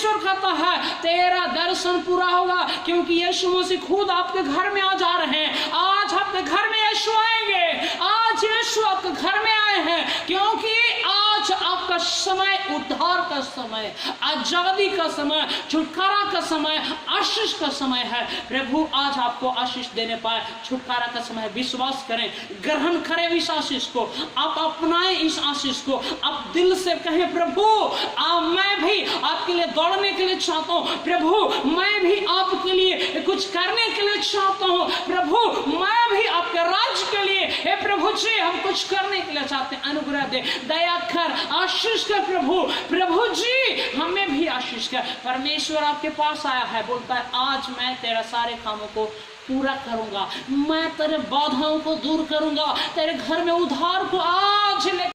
परमेश्वर कहता है तेरा दर्शन पूरा होगा, क्योंकि यीशु मसीह खुद आपके घर में आ जा रहे हैं। आज आपके घर में यीशु आएंगे, आज यीशु आपके घर में आए हैं, क्योंकि आज आपका समय उद्धार का समय, आजादी का समय, छुटकारा का समय, आशीष का समय है। प्रभु आज आपको आशीष देने पाए, छुटकारा का समय। विश्वास करें, ग्रहण करें इस आशीष को, आप अपनाएं इस आशीष को। आप दिल से कहें प्रभु मैं भी आपके लिए दौड़ने के लिए चाहता हूँ, प्रभु मैं भी आपके लिए कुछ करने के लिए चाहता हूँ, प्रभु मैं भी आपके राज्य के लिए, हे प्रभु जी हम कुछ करने के लिए चाहते हैं। अनुग्रह दे, दया कर, आशीष कर प्रभु, प्रभु जी हमें भी आशीष कर। परमेश्वर आपके पास आया है, बोलता है आज मैं तेरा सारे कामों को पूरा करूंगा, मैं तेरे बाधाओं को दूर करूंगा, तेरे घर में उद्धार को आज ले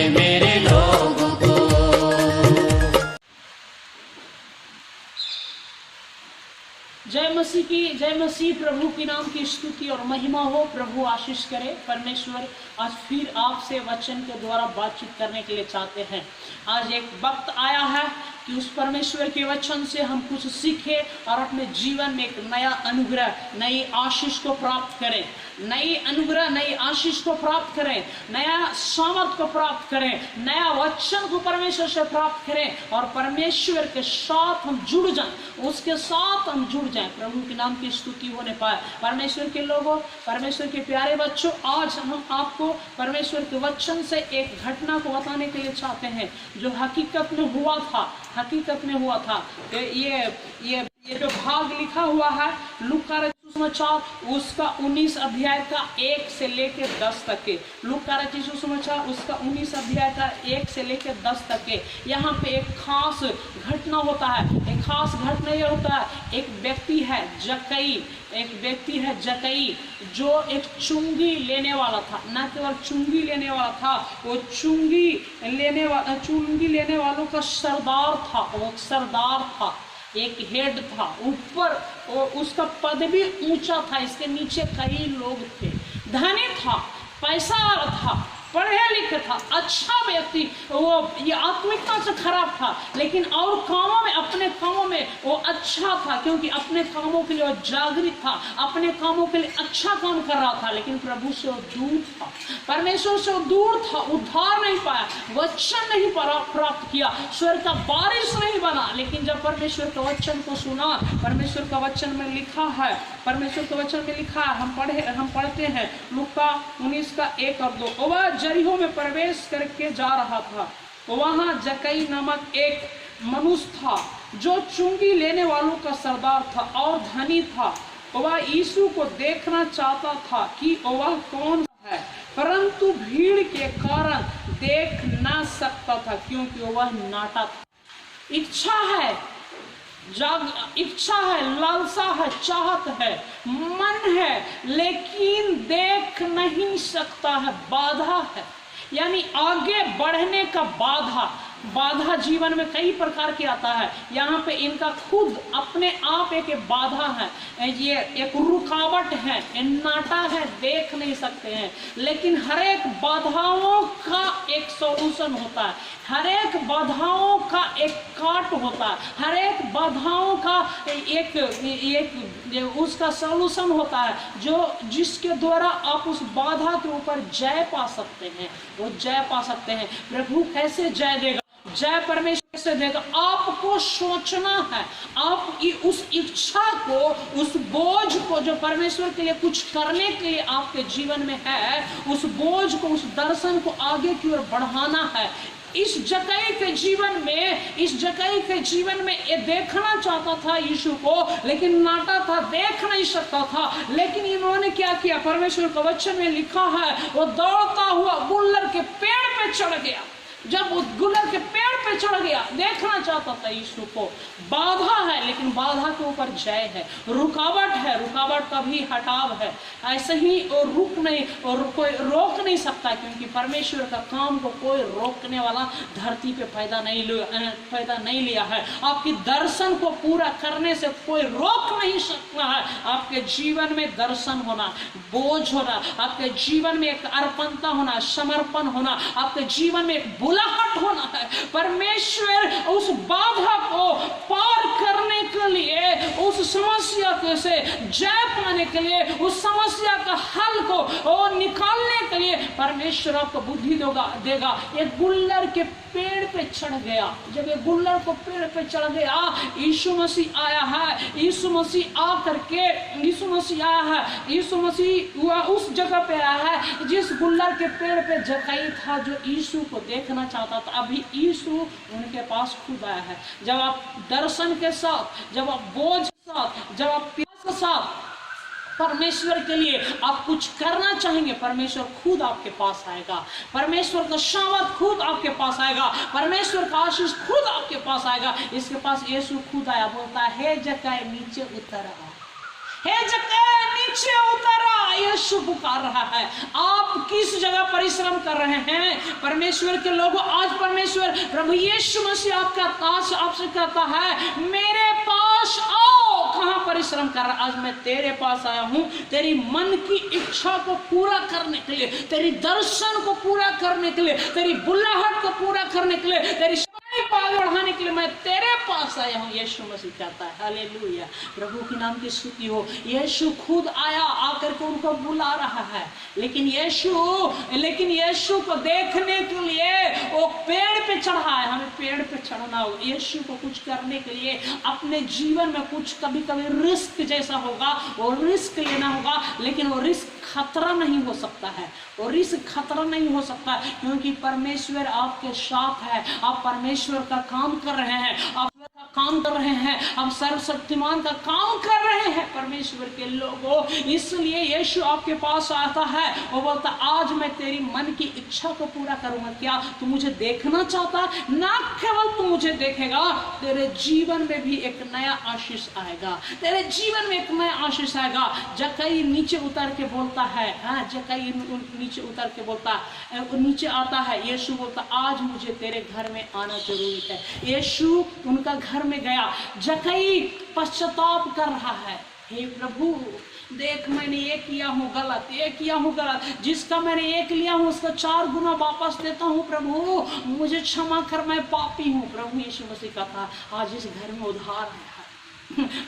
मेरे लोगों को। जय मसीह की, जय मसीह। प्रभु के नाम की स्तुति और महिमा हो। प्रभु आशीष करे। परमेश्वर आज फिर आपसे वचन के द्वारा बातचीत करने के लिए चाहते हैं। आज एक वक्त आया है कि उस परमेश्वर के वचन से हम कुछ सीखें और अपने जीवन में एक नया अनुग्रह, नई आशीष को प्राप्त करें, नई अनुग्रह, नई आशीष को प्राप्त करें, नया सामर्थ को प्राप्त करें, नया वचन को परमेश्वर से प्राप्त करें और परमेश्वर के साथ हम जुड़ जाएं, उसके साथ हम जुड़ जाएं। प्रभु के नाम की स्तुति होने पाए। परमेश्वर के लोगों, परमेश्वर के प्यारे बच्चों, आज हम आपको परमेश्वर के वचन से एक घटना को बताने के लिए चाहते हैं जो हकीकत में हुआ था, हकीकत में हुआ था। ये जो भाग लिखा हुआ है लूका रचित सुसमाचार उसका 19 अध्याय का 1 से लेकर 10 तक के, लूका रचित सुसमाचार उसका 19 अध्याय का 1 से लेकर 10 तक के। यहाँ पे एक खास घटना होता है। एक खास घटना ये होता है, एक व्यक्ति है जकई, एक व्यक्ति है जकई जो एक चुंगी लेने वाला था। न केवल चुंगी लेने वाला था, वो चुंगी लेने वालों का सरदार था। वो सरदार था, एक हेड था, ऊपर उसका पद भी ऊंचा था, इसके नीचे कई लोग थे। धनी था, पैसा वाला था, पढ़े लिखे था, अच्छा व्यक्ति। वो ये आत्मिकता से खराब था, लेकिन और कामों में, अपने कामों में वो अच्छा था, क्योंकि अपने कामों के लिए वो जागृत था, अपने कामों के लिए अच्छा काम कर रहा था। लेकिन प्रभु से वो दूर था, परमेश्वर से वो दूर था, उद्धार नहीं पाया, वचन नहीं प्राप्त किया, स्वर्ग का बारिश नहीं बना। लेकिन जब परमेश्वर के वचन को सुना, परमेश्वर का वचन में लिखा है, परमेश्वर के वचन में लिखा है, हम पढ़ते हैं लूका 19 का 1 और 2। वह जरीहो में प्रवेश करके जा रहा था। वहां जकई नामक एक मनुष्य था जो चुंगी लेने वालों का सरदार था और धनी था। वह यीशु को देखना चाहता था कि वह कौन है, परंतु भीड़ के कारण देख ना सकता था, क्योंकि वह नाटा था। इच्छा है, लालसा है, चाहत है, मन है, लेकिन देख नहीं सकता है। बाधा है, यानी आगे बढ़ने का बाधा जीवन में कई प्रकार की आता है। यहाँ पे इनका खुद अपने आप एक बाधा है, ये एक रुकावट है, नाटा है, देख नहीं सकते हैं। लेकिन हर एक बाधाओं का एक सॉल्यूशन होता है, हर एक बाधाओं का एक काट होता है, हर एक बाधाओं का एक उसका सॉल्यूशन होता है, जिसके द्वारा आप उस बाधा के ऊपर जय पा सकते हैं, वो जय पा सकते हैं। प्रभु कैसे जय देगा? जय परमेश्वर से देगा। आपको सोचना है, आप उस इच्छा को, उस बोझ को जो परमेश्वर के लिए कुछ करने के लिए आपके जीवन में है, उस बोझ को, उस दर्शन को आगे की ओर बढ़ाना है। इस जकई के जीवन में ये देखना चाहता था यीशु को, लेकिन नाटा था, देख नहीं सकता था। लेकिन इन्होंने क्या किया? परमेश्वर का वचन में लिखा है, वो दौड़ता हुआ गुल्लर के पेड़ पे चढ़ गया। जब वो गुल्लर के पेड़ पे पे चढ़ गया, देखना चाहता था यीशु को। बाधा है लेकिन बाधा के ऊपर जय है, रुकावट है, रुकावट का भी हटाव है। ऐसे ही और रुक नहीं, और कोई रोक नहीं सकता, क्योंकि परमेश्वर का काम को कोई रोकने वाला धरती पे पैदा नहीं लिया है। आपकी दर्शन को पूरा करने से कोई रोक नहीं सकता है। आपके जीवन में दर्शन होना, बोझ होना, आपके जीवन में एक अर्पणता होना, समर्पण होना, आपके जीवन में एक बुलाहट होना है। परमेश्वर उस बाधा को पार करने के लिए, उस समस्या से जय पाने के लिए, उस समस्या का हल को निकालने के लिए परमेश्वर आपको बुद्धि देगा। एक गुल्लर के पेड़ पे चढ़ गया, जब ये गुल्लर को पेड़ पे चढ़ गया, यीशु मसीह आया है। यीशु मसीह आकर के, यीशु मसीह आया है, यीशु मसीह उस जगह पे आया है जिस गुल्लर के पेड़ पे जक्कई था, जो यीशु को देखना चाहता था। अभी यीशु उनके पास खुद आया है। जब आप दर्शन के साथ, जब आप बोझ के साथ, जब आप प्यास के साथ परमेश्वर के लिए आप कुछ करना चाहेंगे, परमेश्वर खुद आपके पास आएगा। परमेश्वर का शाबाश खुद आपके पास आएगा, परमेश्वर का आशीष खुद आपके पास आएगा। इसके पास यीशु खुद आया, बोलता है हे जक्कई नीचे उतर आ, हे जक्कई नीचे उतर आ। यीशु पुकार रहा है। आप किस जगह परिश्रम कर रहे हैं परमेश्वर के लोगों? आज परमेश्वर प्रभु यीशु मसीह आपसे कहता है मेरे पास आओ। कहाँ परिश्रम कर रहा? आज मैं तेरे पास आया हूँ, तेरी मन की इच्छा को पूरा करने के लिए, तेरी दर्शन को पूरा करने के लिए, तेरी बुलाहट को पूरा करने के लिए, तेरी आगे बढ़ाने के लिए मैं तेरे पास आया हूँ। यीशु मसीह कहता है हालेलुया, प्रभु के नाम की स्तुति हो। यीशु खुद आया, आकर के उनको बुला रहा है। लेकिन यीशु को देखने के लिए वो पेड़ पे चढ़ा है। हमें पेड़ पे चढ़ना हो, यीशु को कुछ करने के लिए अपने जीवन में कुछ कभी कभी रिस्क जैसा होगा, वो रिस्क लेना होगा। लेकिन वो रिस्क खतरा नहीं हो सकता है, वो रिस्क खतरा नहीं हो सकता, क्योंकि परमेश्वर आपके साथ है। आप परमेश्वर का काम कर रहे हैं, आप काम कर रहे हैं, हम सर्वशक्तिमान का काम कर रहे हैं परमेश्वर के लोगों। इसलिए यीशु आपके पास आता है, वो बोलता आज मैं तेरी मन की इच्छा को पूरा करूंगा। क्या तू मुझे देखना चाहता है? ना केवल तू मुझे देखेगा, तेरे जीवन में भी एक नया आशीष आएगा, तेरे जीवन में एक नया आशीष आएगा। जक्कई नीचे उतर के बोलता है, जक्कई नीचे उतर के बोलता, नीचे आता है। यीशु बोलता आज मुझे तेरे घर में आना जरूरी है। यीशु उनका घर में गया। जक्कई पश्चाताप कर रहा है, हे प्रभु देख मैंने ये किया हूँ गलत, ये किया हूँ गलत, जिसका मैंने एक लिया हूँ उसका 4 गुना वापस देता हूँ। प्रभु मुझे क्षमा कर, मैं पापी हूँ। प्रभु यीशु मसीह का था आज इस घर में उद्धार आया है,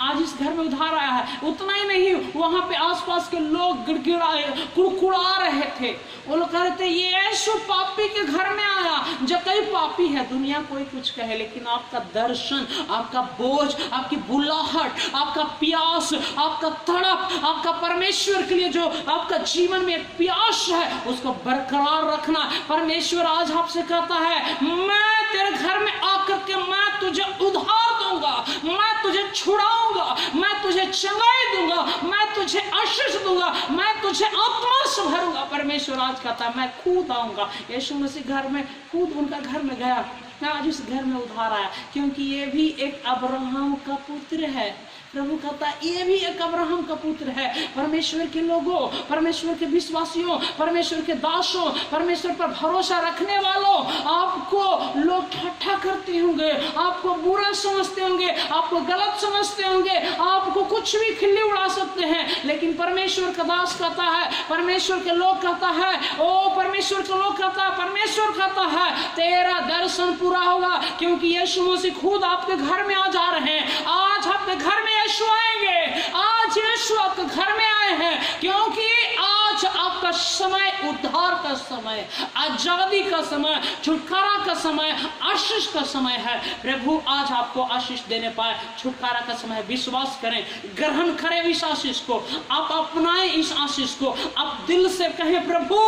आज इस घर में उद्धार आया है। उतना ही नहीं, वहां पे आसपास के लोग कुड़कुड़ा रहे थे। वो लोग कह रहे थे ये यीशु पापी के घर में आया। जक्कई पापी है, दुनिया कोई कुछ कहे, लेकिन आपका दर्शन, आपका बोझ, आपकी बुलाहट, आपका प्यास, आपका तड़प, आपका परमेश्वर के लिए जो आपका जीवन में प्यास है, उसको बरकरार रखना। परमेश्वर आज आपसे कहता है मैं तेरे घर में आकर के मैं तुझे उद्धार दूंगा, मैं तुझे छुड़ाऊंगा, मैं तुझे चंगाई दूंगा, मैं तुझे आशीष दूंगा, मैं तुझे आत्मा से भरूंगा। परमेश्वर आज कहता है मैं खुद आऊंगा। यीशु मसीह घर में खुद उनका घर में गया, आज इस घर में उद्धार आया, क्योंकि ये भी एक अब्राहम का पुत्र है। प्रभु कहता है ये भी एक अब्राहम का पुत्र है। परमेश्वर के लोगों, परमेश्वर के विश्वासियों, परमेश्वर के दासों, परमेश्वर पर भरोसा रखने वालों, आपको लोग ठट्ठा करते होंगे, आपको बुरा समझते होंगे, आपको गलत समझते होंगे, आपको कुछ भी खिल्ली उड़ा सकते हैं, लेकिन परमेश्वर का दास कहता है, परमेश्वर के लोग कहता है, ओ परमेश्वर के लोग कहता है, परमेश्वर कहता है तेरा दर्शन पूरा होगा, क्योंकि यीशु मसीह खुद आपके घर में आ जा रहे हैं। आज आपके घर में यीशु आएंगे, आज यीशु आपके घर में आए हैं, क्योंकि आज आपका समय उद्धार का समय, आजादी का समय, छुटकारा का समय, आशीष का समय है। प्रभु आज आपको आशीष देने पाए, छुटकारा का समय। विश्वास करें, ग्रहण करें इस आशीष को, आप अपनाएं इस आशीष को, आप दिल से कहें प्रभु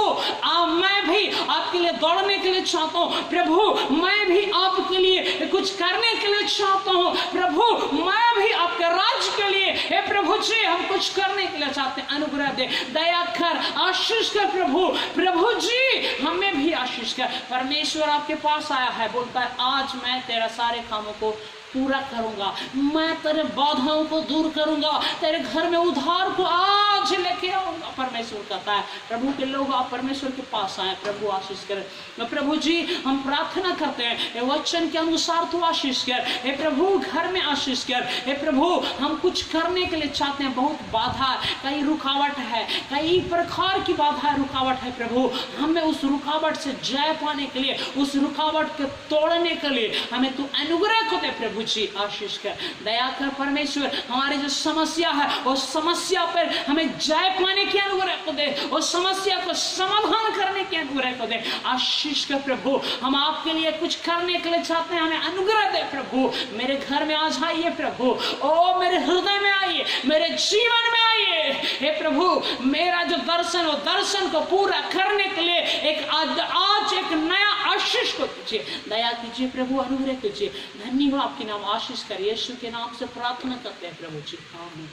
मैं भी आपके लिए दौड़ने के लिए चाहता हूँ, प्रभु मैं भी आपके लिए कुछ करने के लिए चाहता हूँ, प्रभु मैं भी आपके राज्य के लिए हे प्रभु जी हम कुछ करने के लिए चाहते हैं, अनुग्रह दे, दया कर, आशीष कर प्रभु। प्रभु जी हमें भी आशीष कर। परमेश्वर आपके पास आया है, बोलता है आज मैं तेरा सारे कामों को पूरा करूंगा, मैं तेरे बाधाओं को दूर करूंगा, तेरे घर में उद्धार को आज लेके आऊंगा। परमेश्वर कहता है प्रभु के लोग आप परमेश्वर के पास आए, प्रभु आशीष करे। प्रभु जी हम प्रार्थना करते हैं ये वचन के अनुसार तू आशीष कर। हे प्रभु घर में आशीष कर। हे प्रभु हम कुछ करने के लिए चाहते हैं, बहुत बाधा, कई रुकावट है, कई प्रकार की बाधा रुकावट है प्रभु। हमें उस रुकावट से जय पाने के लिए, उस रुकावट को तोड़ने के लिए हमें तू अनुग्रह को दे प्रभु जी, आशीष कर, दया कर परमेश्वर। हमारी जो समस्या है उस समस्या पर हमें जय पाने की अनुग्रह को दे, उस समस्या को समाधान करने की अनुग्रह को दे, आशीष कर प्रभु। हम आपके लिए कुछ करने के लिए चाहते हैं, हमें अनुग्रह दे प्रभु। मेरे घर में आज आइए प्रभु, ओ मेरे हृदय में आइए, मेरे जीवन में आइए। हे प्रभु मेरा जो दर्शन हो दर्शन को पूरा करने के लिए एक आज एक नया आशीष को दीजिए, दया कीजिए प्रभु, अनुग्रह कीजिए। धन्यवाद आपके नाम आशीष कर, यीशु के नाम से प्रार्थना करते हैं प्रभु जी, आमीन।